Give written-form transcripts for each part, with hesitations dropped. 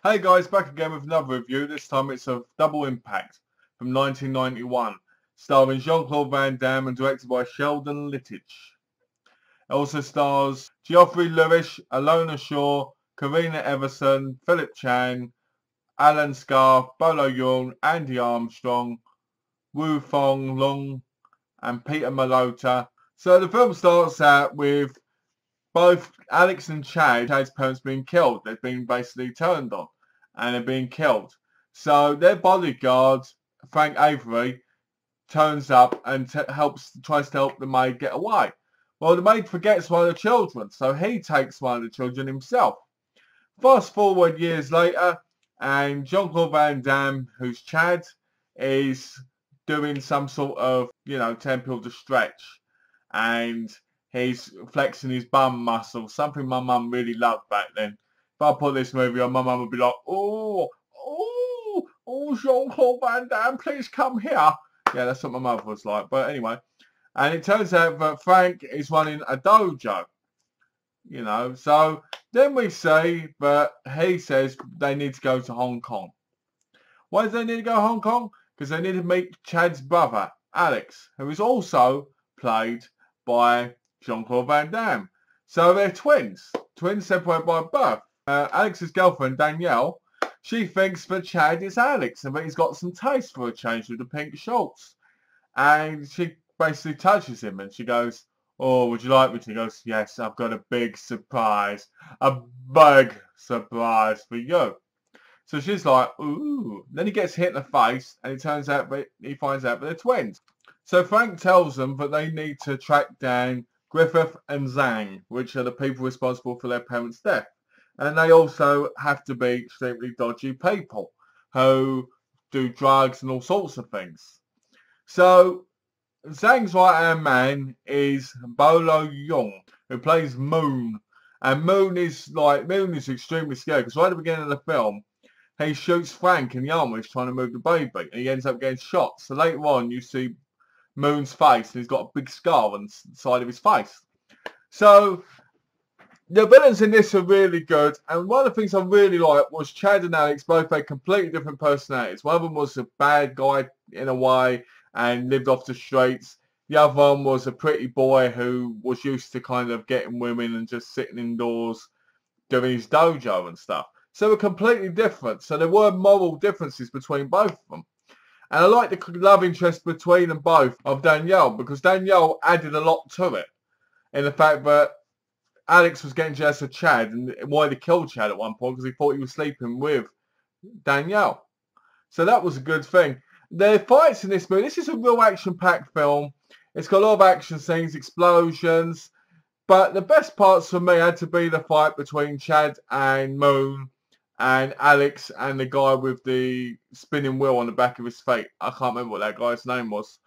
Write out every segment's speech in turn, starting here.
Hey guys, back again with another review. This time it's of Double Impact from 1991, starring Jean-Claude Van Damme and directed by Sheldon Littich. It also stars Geoffrey Lewis, Alona Shaw, Karina Everson, Philip Chan, Alan Scarf, Bolo Young, Andy Armstrong, Wu Fong Lung, and Peter Malota. So the film starts out with both Alex and Chad's parents being killed. They've been basically turned on and they're being killed. So their bodyguard, Frank Avery, turns up and tries to help the maid get away. Well, the maid forgets one of the children, so he takes one of the children himself. Fast forward years later, and Jean-Claude Van Damme, who's Chad, is doing some sort of, telling people to stretch. And he's flexing his bum muscle, something my mum really loved back then. If I put this movie on, my mum would be like, oh, Jean-Claude Van Damme, please come here. Yeah, that's what my mother was like. But anyway, and it turns out that Frank is running a dojo, So then we see that he says they need to go to Hong Kong. Why do they need to go to Hong Kong? Because they need to meet Chad's brother, Alex, who is also played by Jean-Claude Van Damme. So they're twins separated by birth. Alex's girlfriend, Danielle, she thinks that Chad is Alex and that he's got some taste for a change with the pink shorts. And she basically touches him and she goes, oh, would you like me to? He goes, yes, I've got a big surprise. A big surprise for you. So she's like, ooh. Then he gets hit in the face and it turns out that he finds out that they're twins. So Frank tells them that they need to track down Griffith and Zhang, which are the people responsible for their parents' death. And they also have to be extremely dodgy people who do drugs and all sorts of things. So Zhang's right-hand man is Bolo Young, who plays Moon. And Moon is extremely scary because right at the beginning of the film, he shoots Frank in the arm when he's trying to move the baby and he ends up getting shot. So later on you see Moon's face and he's got a big scar on the side of his face. So the villains in this are really good, and one of the things I really liked was Chad and Alex both had completely different personalities. One of them was a bad guy in a way and lived off the streets. The other one was a pretty boy who was used to kind of getting women and just sitting indoors doing his dojo and stuff. So they were completely different. So there were moral differences between both of them. And I like the love interest between them both of Danielle, because Danielle added a lot to it. In the fact that Alex was getting jealous of Chad and wanted to kill Chad at one point because he thought he was sleeping with Danielle. So that was a good thing. The fights in this movie, this is a real action-packed film. It's got a lot of action scenes, explosions. But the best parts for me had to be the fight between Chad and Moon and Alex and the guy with the spinning wheel on the back of his feet. I can't remember what that guy's name was.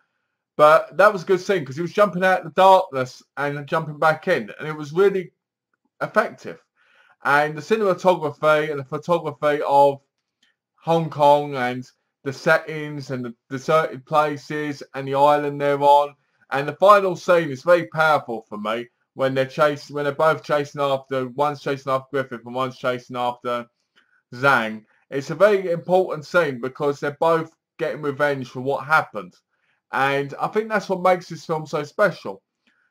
But that was a good scene because he was jumping out of the darkness and jumping back in. And it was really effective. And the cinematography and the photography of Hong Kong and the settings and the deserted places and the island they're on. And the final scene is very powerful for me when they're both chasing after, one's chasing after Griffith and one's chasing after Zhang. It's a very important scene because they're both getting revenge for what happened. And I think that's what makes this film so special.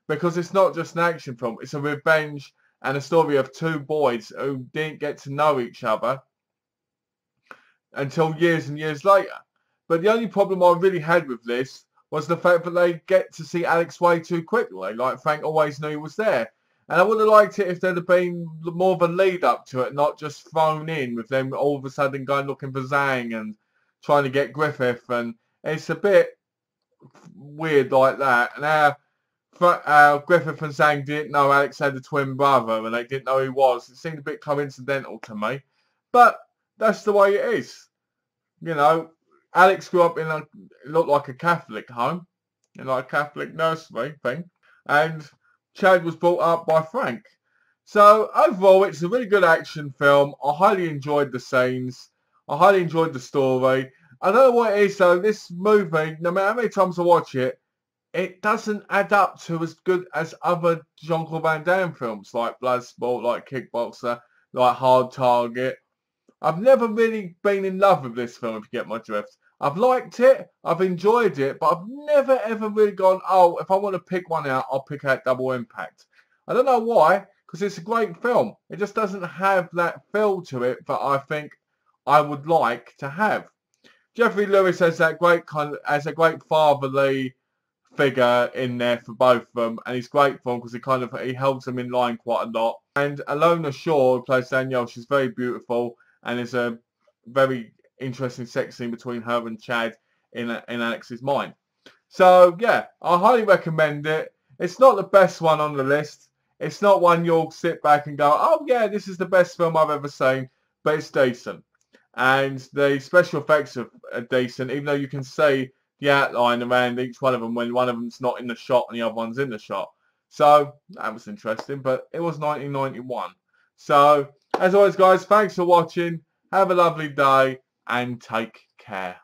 Because it's not just an action film. It's a revenge and a story of two boys who didn't get to know each other until years and years later. But the only problem I really had with this was the fact that they get to see Alex way too quickly. Like Frank always knew he was there. And I would have liked it if there'd have been more of a lead up to it, not just thrown in with them all of a sudden going looking for Zhang and trying to get Griffith. And it's a bit weird like that. And how Griffith and Zhang didn't know Alex had a twin brother and they didn't know he was. It seemed a bit coincidental to me. But that's the way it is. Alex grew up in it looked like a Catholic home, like a Catholic nursery thing. And Chad was brought up by Frank. So overall, it's a really good action film. I highly enjoyed the scenes. I highly enjoyed the story. I don't know what it is though. This movie, no matter how many times I watch it, it doesn't add up to as good as other Jean-Claude Van Damme films like Bloodsport, like Kickboxer, like Hard Target, I've never really been in love with this film, if you get my drift. I've liked it, I've enjoyed it, but I've never ever really gone, oh, if I want to pick one out, I'll pick out Double Impact. I don't know why, because it's a great film. It just doesn't have that feel to it that I think I would like to have. Jeffrey Lewis has that great a great fatherly figure in there for both of them, and he's great for them because he holds them in line quite a lot. And Alona Shaw, who plays Danielle, she's very beautiful, and there's a very interesting sex scene between her and Chad in Alex's mind. So yeah, I highly recommend it. It's not the best one on the list. It's not one you'll sit back and go, oh yeah, this is the best film I've ever seen, but it's decent. And the special effects are decent, even though you can see the outline around each one of them when one of them's not in the shot and the other one's in the shot. So that was interesting, but it was 1991. So as always, guys, thanks for watching. Have a lovely day and take care.